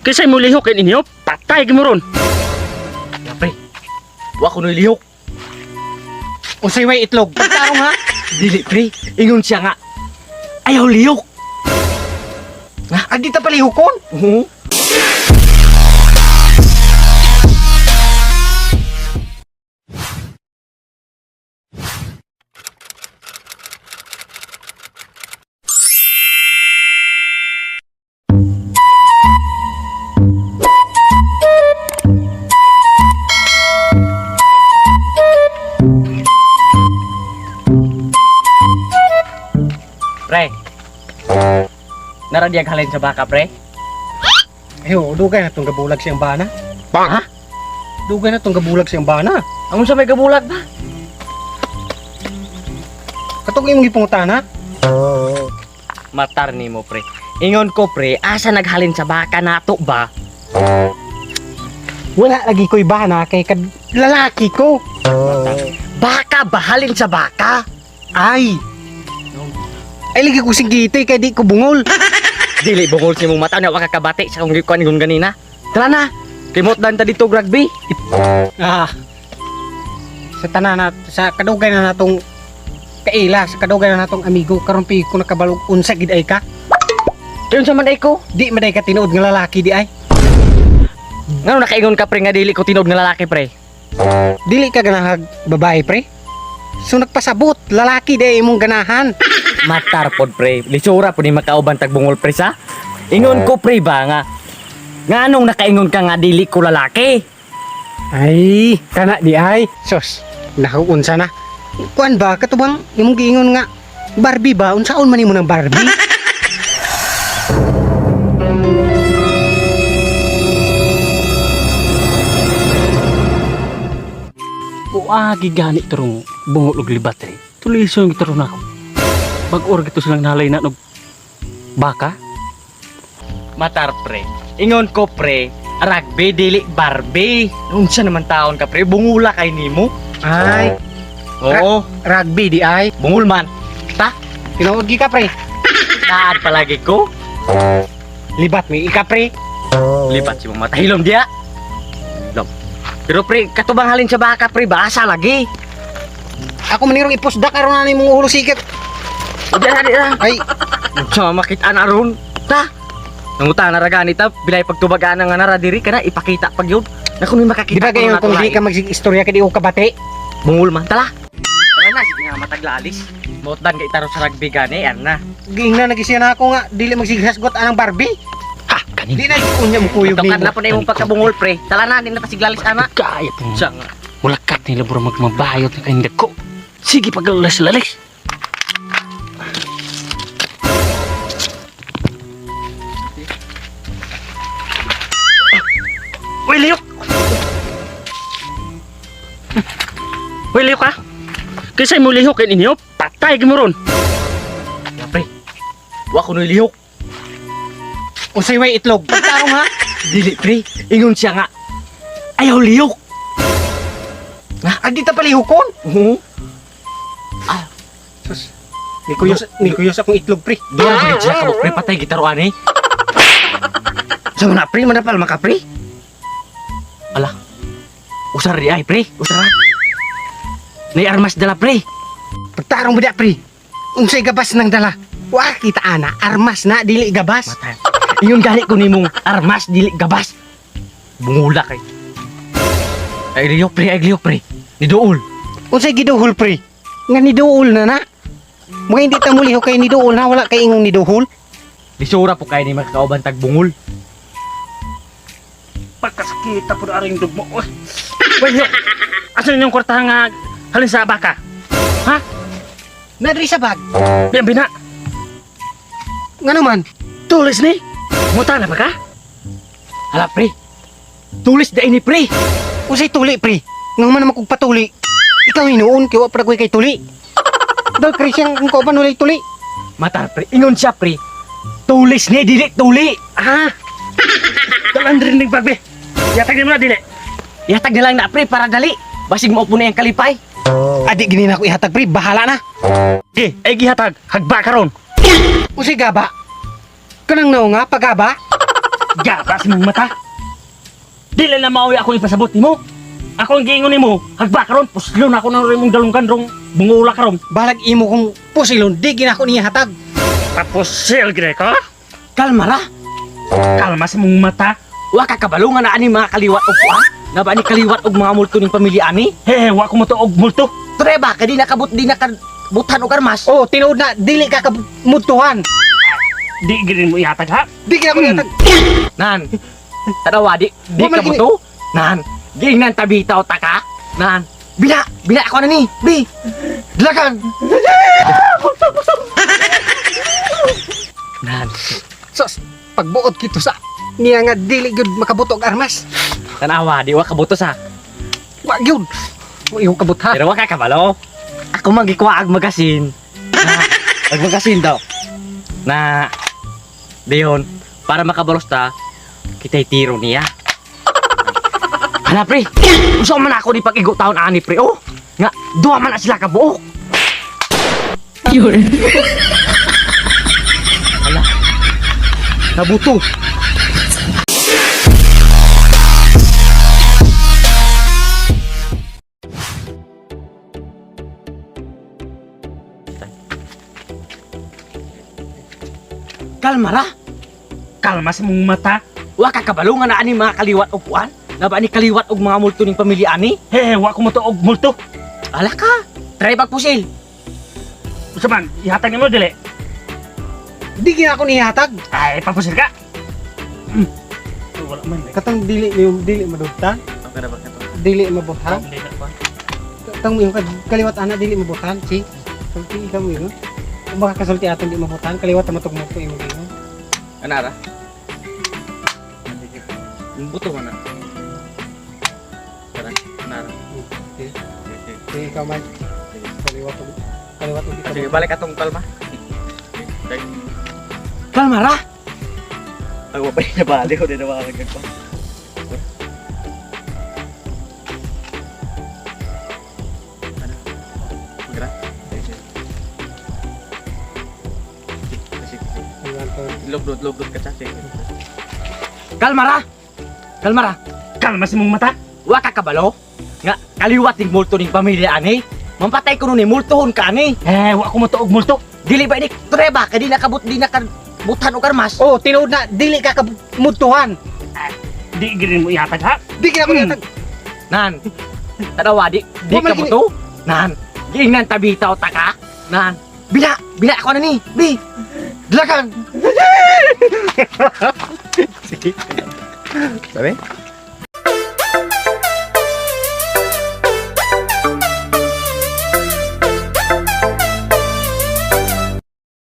Kisay mo lihok kin inyo, patay gimuron. Ya pre, wa ko lihok. Unsay way itlog? Pagtarong ha? Dili pre, ingon siya nga. Ayaw lihok. Adi ta palihokon? Oo. Pre, naradyag halin sa baka, pre? Ayo, dugay na tong gabulag siyang bana. Ha? Dugay na tong gabulag siyang bana. Angon sa may gabulag ba? Katong imong gipungutana? Matar ni mo, pre. Ingon ko, pre, asa naghalin sa baka nato ba? Wala lagi ko'y bana kay lalaki ko. Baka bahalin sa baka? Ay lagi ko singgiti kay di ko bungol. Dili bungol si mong mata na wakakabati sa kong gikuan ingon ganina. Tara na, remote dan ta dito rugby. Sa tanan na sa kadugay na natong kaila, sa kadugay na natong amigo karon pi ko nakabalog unsa gid ay ka. Yun sa man ay ko. Di maday ka tinuod nga lalaki di ay. Ngano nakaingon ka pre nga dili ko tinuod nga lalaki pre? Dili ka ganahag babae pre. So nagpasabot lalaki di imong ganahan. Matar pod pre, lisura pod ni makauban tag bungol pre sa. Ingon ko pre ba nga nganong nakaingon ka nga dili ko lalaki? Ay, kana di ay. Sos, nakuunsa na. Kuan ba katubang imong giingon nga Barbie ba? Unsaon man imo ng Barbie? Buagi gani tarong bungol og libat rin. Tuliso yung gitaron ako. Bag-or gito silang nalay na nog baka. Matar pre, ingon ko pre, rugby dili Barbie. Unsa naman taon ka pre, bungula kay nimo? Ay, Oo, rugby di ay. bungul man. Ta, Tinuod gi ka pre. taad palagi ko. Libat mi ika pre. Lipat si mong matahilom dia. Lom. Pero pre, katubang halin sa baka pre, basa lagi. Ako manirong ipusda karon na nimong ulo sikit. Diyan na. Ay, Sa makita na ron. Ta. Nanguta na ragani ta, bilay pagtubagaan nga nara diri kana ipakita pag yun. Na kung may makakita di ba gayon kung di ka magsig-istorya kay di ko kabate? bungul man tala. Tala na sige nga mataglalis. Motdan kay taro sa rugby gani an na. Giingna nagisiya na ako nga dili magsighasgot anang Barbie. Ha, kanin. Di na unya mo kuyog Tukan nimo. na po na imong pagkabungol pre. Tala na din na pasiglalis ana. Kaya po. Siya nga. Mulakat nila bro magmabayot na kayong dako. Sige paglalas-lalis. Uy, liyok! Uy, liyok ka! Kisay mo lihok kin inyo, patay gimuron. Ya pre. Wa ko lihok. Unsay way itlog? Pagtarong ha? Dili pre, ingon siya nga. Ayaw lihok. Adi ta palihokon. Oo. Sus. Ni kuyos akong itlog pre. Dora ba siya kabok pre patay gitaruan eh. Sa na pre manapal maka pre. Ala. Usar di ay pre, usar. Nay armas dala pre. Pagtarong ba pre? Unsay gabas nang dala? Wa kita ana armas na dili gabas. Matay. Ingon gani ko nimong armas dili gabas. Bungula kay. Ay liyok pre. Ni dool. Unsay giduhol pre? Nga ni duol na na. Mga hindi ta muli kay ni duol na wala kay ingong ni duhol. Lisura po kay ni makakauban tag bungol. Pagkasakita po na aring dugmo. Uy, liyok! Asan yung kwartahan nga halin sa baka? Ha? Nadri sa bag. Bina! Nga naman. Tulis ni! Muta na ba ka? Hala pre. Tulis da ini pre. Unsay tuli pre? Nga man naman kog patuli. Ikaw hinuon kay wa para koy kay tuli. Dal Christian kung ko pa nulay tuli. Matar pre. Ingon siya pre. Tulis ni dili tuli. Ha? Dalan rin ng bagbe! Yatag niyo mo na dili! Ihatag na lang na pre para dali. Basig mo na yung kalipay. Adi gini na ako ihatag pre, bahala na. Sige, ay gihatag! Hagba ka ron! Unsay gaba? Kanang nao nga pagaba? Gabas mong mata. Dili na mauwi ako ipasabot nimo. Ako ang giingon nimo, hagba karon puslon ako nang rimong dalungkan rong bungula karon. Balag imo kong pusilon, di gina ko niya hatag. Tapos sel gire ka? Kalma ra. Kalma sa mong mata. Wa ka kabalungan na ani mga kaliwat og kuan. Na ba ni kaliwat og mga multo ning pamilya ani? He, wa ko mo to og multo. Treba ka di nakabutan og armas. Oh, tinuod na dili ka kamutuhan. Di gire mo ihatag ha. Di gina ko niya hatag. Nan. Tanawa di Wa man ka mo to. Nan. Giingnan tabitaw ta ka. Nan. Bina ako na ni. Bi. Dalakan. Nan. Sos, pagbuot kito sa niya nga dili gyud makabuto og armas. Tanawa di wa kabuto sa. Wa gyud. Mo iyong kabut ha. Pero wa ka kabalo. Ako magikuha ag magasin. Na, ag magasin daw. Na Deon, para makabalos ta, kita'y tiro niya. Hala pre, gusto man ako ni pag-igo taon ani pre. Oh, nga, duwa man na sila kabuok. Yun. Hala, nabuto. Kalma ra. Kalma sa mong mata. Wa ka kabalungan na ani mga kaliwat og kuan. Na ba ni kaliwat og mga multo ning pamilya ani? He, wa ko mo to og multo. Ala ka. Try pagpusil. Usa man, ihatag nimo dili. Di gina ko niya hatag. Ay, papusil ka. Wala man. Katong dili madugtan, Okay na ba kato? dili mabutan. Hindi na pa. Katong yung kaliwat ana dili mabutan, si. Sulti ikaw mo yun. Kung makakasulti aton di mabutan, kaliwat na matugmog ko imo yun. Anara? Buto man na. Tara, anara. Sige ikaw man. Kaliwat og Sige, balik atong kalma. Kalma ra. Ay, wa pa niya bali ko din naman agad pa. Lobdot ka sa sige. Kalma ra. Kalma ra. Kalma sa mong mata. Wa ka kabalo. Nga kaliwat ning multo ning pamilya ani. Mampatay ko nun ni multohon ka ani. He, wa ko mo to og multo. Dili ba ni treba ka di nakabutan og armas. Oh, tinuod na dili ka kamutuhan. Di gire mo ihatag ha. Di gina ko niya hatag. Nan. Tanawa di Wa man ka mo to. Nan. Giingnan tabitaw ta ka. Nan. Bina ako na ni. Bi. Dalakan. Sige. Sabi?